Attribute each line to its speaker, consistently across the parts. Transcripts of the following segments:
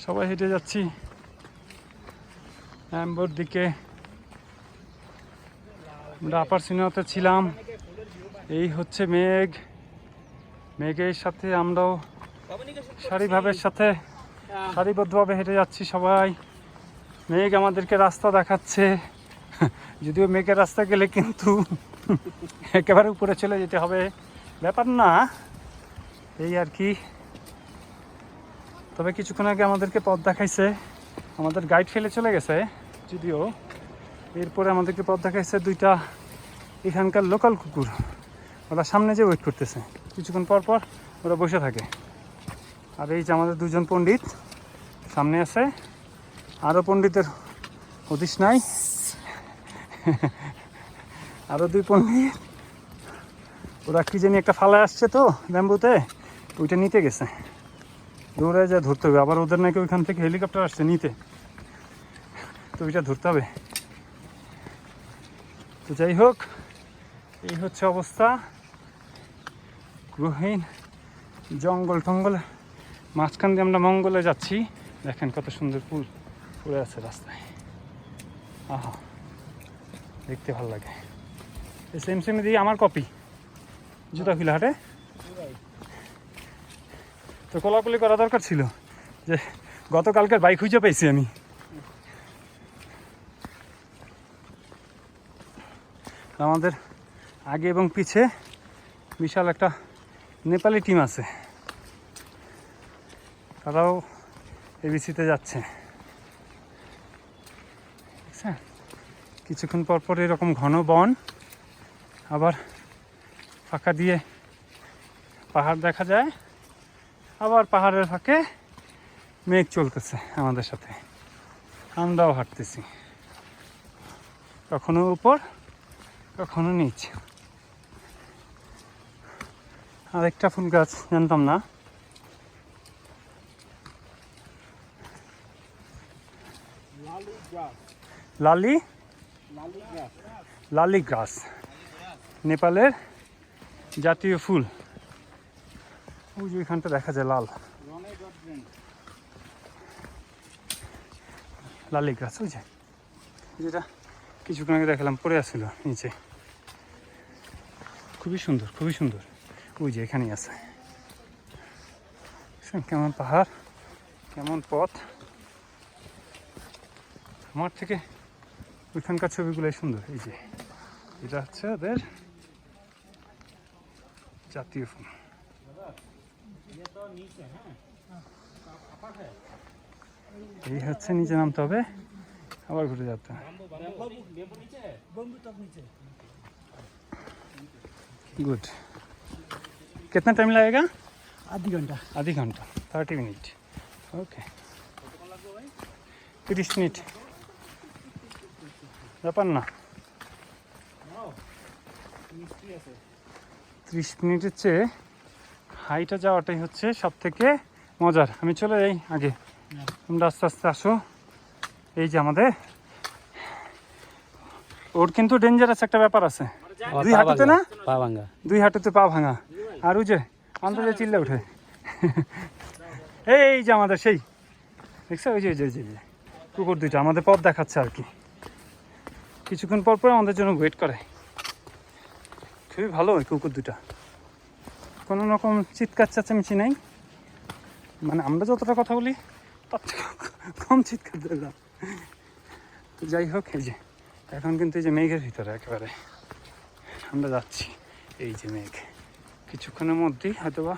Speaker 1: সবাই হেঁটে যাচ্ছি অ্যাম্বোর দিকে। আমরা আপার সিনেমাতে ছিলাম। এই হচ্ছে মেঘ, মেঘের সাথে আমরাও সারিবদ্ধভাবে হেঁটে যাচ্ছি সবাই। মেঘ আমাদেরকে রাস্তা দেখাচ্ছে, যদিও মেঘের রাস্তা গেলে কিন্তু একেবারে উপরে চলে যেতে হবে, ব্যাপার না, এই আর কি। তবে কিছুক্ষণ আগে আমাদেরকে পথ দেখাইছে, আমাদের গাইড ফেলে চলে গেছে যদিও, এরপরে আমাদেরকে পথ দেখাইছে দুইটা এখানকার লোকাল কুকুর। ওরা সামনে যে ওয়েট করতেছে, কিছুক্ষণ পর পর ওরা বসে থাকে। আর এই যে আমাদের দুজন পণ্ডিত সামনে আছে, আরও পণ্ডিতের হদিস নাই, আরও দুই পণ্ডিত, ওরা কি জানি একটা ফালায় আসছে তো ব্যাম্বুতে, ওইটা নিতে গেছে, দৌড়ায় যা ধরতে হবে। আবার ওদের নাকি ওইখান থেকে হেলিকপ্টার আসছে নিতে, তো ওইটা ধরতে হবে। তো যাই হোক, এই হচ্ছে অবস্থা। গ্রহহীন জঙ্গল টঙ্গল মাঝখান দিয়ে আমরা মঙ্গলে যাচ্ছি। দেখেন কত সুন্দর ফুল ফুলে আছে রাস্তায়, আহা দেখতে ভালো লাগে। এই সেম সেম দিয়ে আমার কপি জুতা খুলে হাটে, তো কোলাকুলি করা দরকার ছিল যে গতকালকের বাইক খুঁজে পেয়েছি আমি। আমাদের আগে এবং পিছে বিশাল একটা নেপালি টিম আছে, তারাও এবিসিতে যাচ্ছে। দেখছেন, কিছুক্ষণ পর পর এরকম ঘন বন, আবার ফাঁকা দিয়ে পাহাড় দেখা যায়, আবার পাহাড়ের ফাঁকে মেঘ চলতেছে আমাদের সাথে, আমরাও হাঁটতেছি, কখনো উপর কখনো নিচ। আরেকটা ফুল গাছ জানতাম না, লালি গ্রাস, নেপালের জাতীয় ফুল। ওই যে ওইখানটা দেখা যায় লাল লালি গ্রাস, ওই যে যেটা কিছুক্ষণ আগে দেখালাম পড়ে আসছিল নিচে, খুবই সুন্দর খুবই সুন্দর। ওই যে এখানেই আছে, কেমন পাহাড় কেমন পথ। আমার থেকে ওইখানকার ছবিগুলোই সুন্দর। এই যে এটা হচ্ছে ওদের জাতীয় ফুল। এই হচ্ছে নিচে নামতে হবে, আবার ঘুরে যেতে হবে। गुड। कितना टाइम लगेगा? आधी घंटा 30 मिनट। ओके 30 मिनट ব্যাপার না। 30 মিনিটের চেয়ে হাইটা যাওয়াটাই হচ্ছে সব থেকে মজার। আমি চলে যাই আগে, তোমরা আস্তে আস্তে আসো। এই যে আমাদের ওর কিন্তু ডেঞ্জারাস একটা ব্যাপার আছে, দুই হাঁটুতে না পা ভাঙা, দুই হাঁটুতে পা ভাঙা। আর ওই যে আন্দাজে চিল্লে ওঠে। এই যে আমাদের সেই দেখছো, ওই যে কুকুর দুইটা আমাদের পথ দেখাচ্ছে আর কি, কিছুক্ষণ পর পর আমাদের জন্য ওয়েট করে। খুবই ভালো ওই কুকুর দুটা, কোনো রকম চিৎকার চেঁচামেচি নাই, মানে আমরা যতটা কথা বলি তার থেকে কম চিৎকার দিলাম। যাই হোক, এই যে এখন কিন্তু এই যে মেঘের ভিতরে একেবারে আমরা যাচ্ছি। এই যে মেঘ, কিছুক্ষণের মধ্যেই হয়তো বা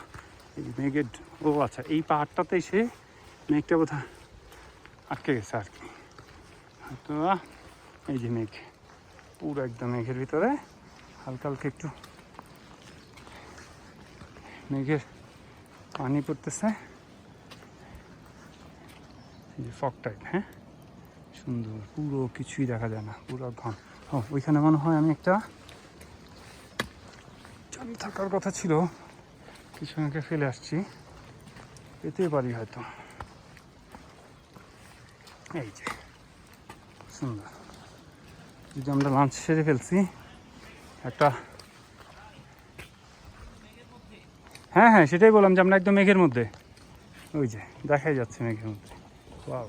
Speaker 1: এই মেঘের, ও আচ্ছা এই পাহাড়টাতে এসে মেঘটা বোধহয় আটকে গেছে আর কি, হয়তো এই যে মেঘ পুরো একদম মেঘের ভিতরে, হালকা হালকা একটু মেঘের পানি পড়তেছে, এই যে ফগ টাইপ। হ্যাঁ সুন্দর, পুরো কিছুই দেখা যায় না, পুরো ঘন। ওইখানে মনে হয় আমি একটা চাবি থাকার কথা ছিল, কিছু আমাকে ফেলে আসছি, পেতে পারি হয়তো। এই যে সুন্দর, যদি আমরা লাঞ্চ সেরে ফেলছি একটা, হ্যাঁ সেটাই বললাম যে আমরা একদম মেঘের মধ্যে, ওই যে দেখাই যাচ্ছে মেঘের মধ্যে। ওয়াও,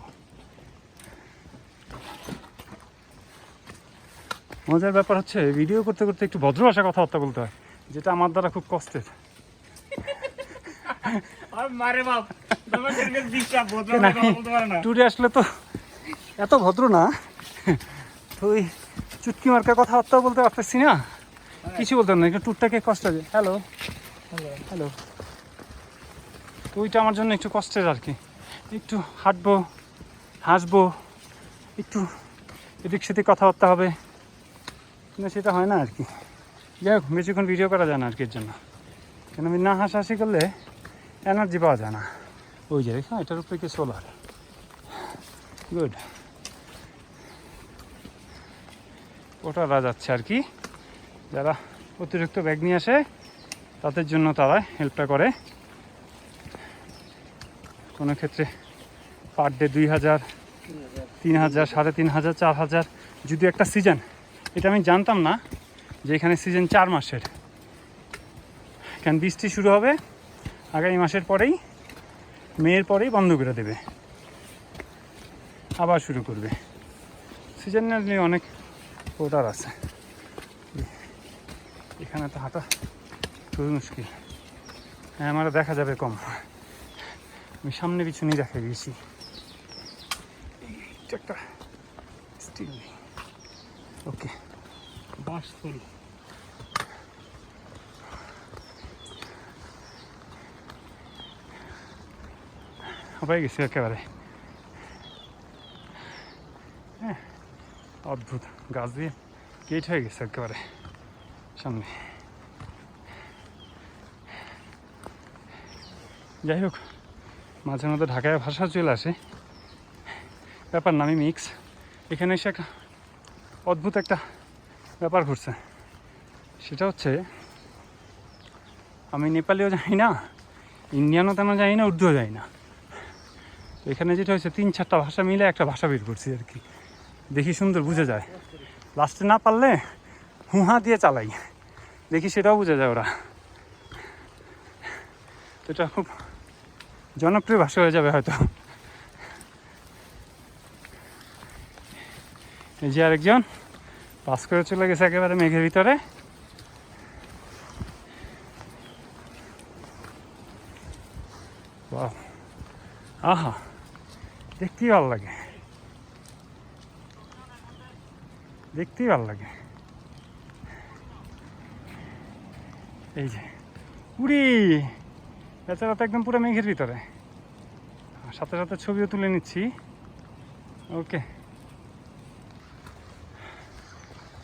Speaker 1: মজার ব্যাপার হচ্ছে ভিডিও করতে করতে একটু ভদ্র ভাষায় কথাবার্তা বলতে হয়, যেটা আমার দ্বারা খুব কষ্টের। ট্যুরে আসলে তো এত ভদ্র না, তো ওই চুটকি মার্কা কথাবার্তা বলতে পারতেছি না, কিছু বলতাম না, একটু ট্যুরটাকে কষ্ট আছে। হ্যালো হ্যালো, তো ওইটা আমার জন্য একটু কষ্টের আর কি। একটু হাঁটবো, হাসবো, একটু এদিক সেদিক কথাবার্তা হবে, কিন্তু সেটা হয় না আর কি। যাই হোক, বেশিক্ষণ ভিডিও করা যায় না আর কি এর জন্য, কেন আমি না হাসাহাসি করলে এনার্জি পাওয়া যায় না। ওই যে দেখো, এটার উপরে কি সোলার, গুড। ওটারা যাচ্ছে আর কি, যারা অতিরিক্ত ব্যাগ নিয়ে আসে তাদের জন্য তারা হেল্পটা করে। কোনো ক্ষেত্রে পার ডে 2000, 3000, 3500, 4000, যদি একটা সিজন। এটা আমি জানতাম না যে এখানে সিজন 4 মাসের, কেন বৃষ্টি শুরু হবে আগামী মাসের পরেই, মেয়ের পরেই বন্ধ করে দেবে, আবার শুরু করবে। সিজনালি অনেক ওটার আছে, এখানে তো হাঁটা খুবই মুশকিল। হ্যাঁ, আমার দেখা যাবে কম, আমি সামনে পিছনেই দেখা গিয়েছি। একটা স্টিল, ওকে, বাস ফুল। হয়ে গেছে একেবারে। হ্যাঁ, অদ্ভুত গাছ দিয়ে গেট হয়ে গেছে একেবারে সামনে। যাই হোক, মাঝে মধ্যে ঢাকায় ভাষা চলে আসে, ব্যাপার না, আমি মিক্স। এখানে এসে একটা অদ্ভুত একটা ব্যাপার ঘটছে, সেটা হচ্ছে আমি নেপালিও জানি না, ইন্ডিয়ানও তেমন জানি না, উর্দুও জানি না। তো এখানে যেটা হয়েছে 3-4টা ভাষা মিলে একটা ভাষা বের করছি আর কি, দেখি সুন্দর বুঝে যায়। লাস্টে না পারলে হুহা দিয়ে চালাই, দেখি সেটাও বুঝে যায় ওরা। তো এটা খুব জনপ্রিয় ভাষা হয়ে যাবে হয়তো। এই যে আরেকজন পাস করে চলে গেছে একেবারে মেঘের ভিতরে। আহা, দেখতেই ভালো লাগে, দেখতেই ভালো লাগে। এই যে উড়ি, বেচারা তো একদম পুরো মেঘের ভিতরে, সাথে সাথে ছবিও তুলে নিচ্ছি। ওকে,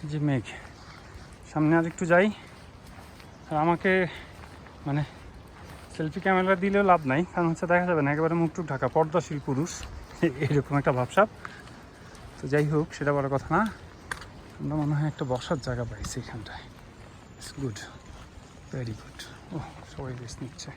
Speaker 1: যে মেঘ, সামনে আর একটু যাই। আর আমাকে মানে সেলফি ক্যামেরা দিলেও লাভ নাই, কারণ হচ্ছে দেখা যাবে না, একেবারে মুখটুক ঢাকা, পর্দাশীল পুরুষ এরকম একটা ভাবসাব। তো যাই হোক, সেটা বড় কথা না, আমরা মনে হয় একটা বসার জায়গা পাইছি এখানটায়। It's good, very good. ও, সবাই রেস্ট নিচ্ছে।